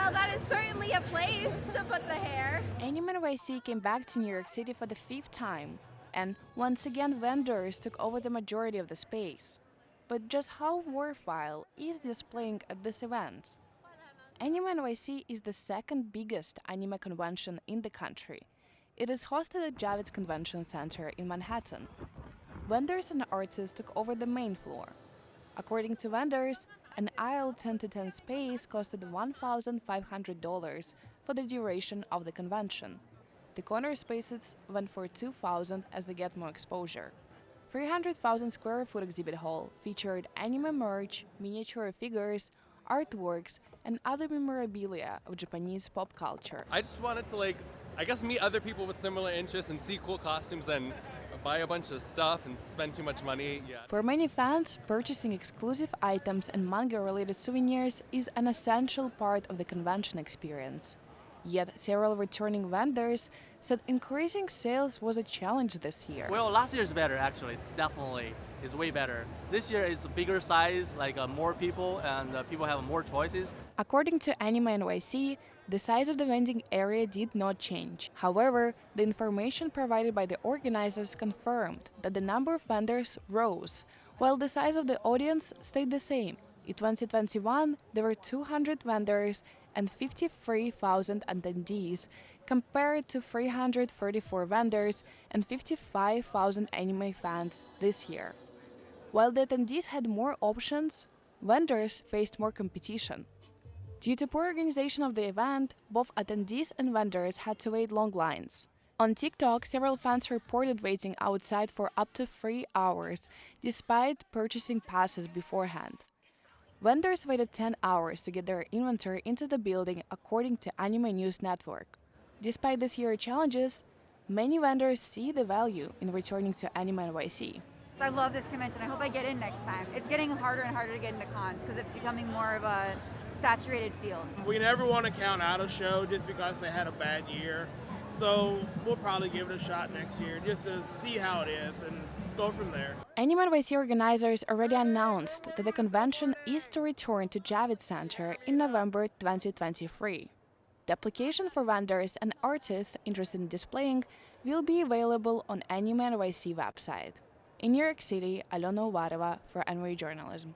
Well, that is certainly a place to put the hair. Anime NYC came back to New York City for the 5th time, and once again vendors took over the majority of the space. But just how worthwhile is displaying at this event? Anime NYC is the second biggest anime convention in the country. It is hosted at Javits Center in Manhattan. Vendors and artists took over the main floor. According to vendors, an aisle 10 to 10 space costed $1,500 for the duration of the convention. The corner spaces went for $2,000 as they get more exposure. 300,000 square foot exhibit hall featured anime merch, miniature figures, artworks, and other memorabilia of Japanese pop culture. I just wanted to meet other people with similar interests and see cool costumes and buy a bunch of stuff and spend too much money. Yeah. For many fans, purchasing exclusive items and manga-related souvenirs is an essential part of the convention experience. Yet several returning vendors said increasing sales was a challenge this year. Well, last year is better actually, definitely. It's way better. This year is a bigger size, more people, and people have more choices. According to Anime NYC, the size of the vending area did not change. However, the information provided by the organizers confirmed that the number of vendors rose, while the size of the audience stayed the same. In 2021, there were 200 vendors and 53,000 attendees, compared to 334 vendors and 55,000 anime fans this year. While the attendees had more options, vendors faced more competition. Due to poor organization of the event, both attendees and vendors had to wait long lines. On TikTok, several fans reported waiting outside for up to 3 hours, despite purchasing passes beforehand. Vendors waited 10 hours to get their inventory into the building, according to Anime News Network. Despite this year's challenges, many vendors see the value in returning to Anime NYC. I love this convention. I hope I get in next time. It's getting harder and harder to get into cons because it's becoming more of a saturated field. We never want to count out a show just because they had a bad year. So we'll probably give it a shot next year just to see how it is and go from there. Anime NYC organizers already announced that the convention is to return to Javits Center in November 2023. The application for vendors and artists interested in displaying will be available on Anime NYC website. In New York City, Alona Uvarova for NY Journalism.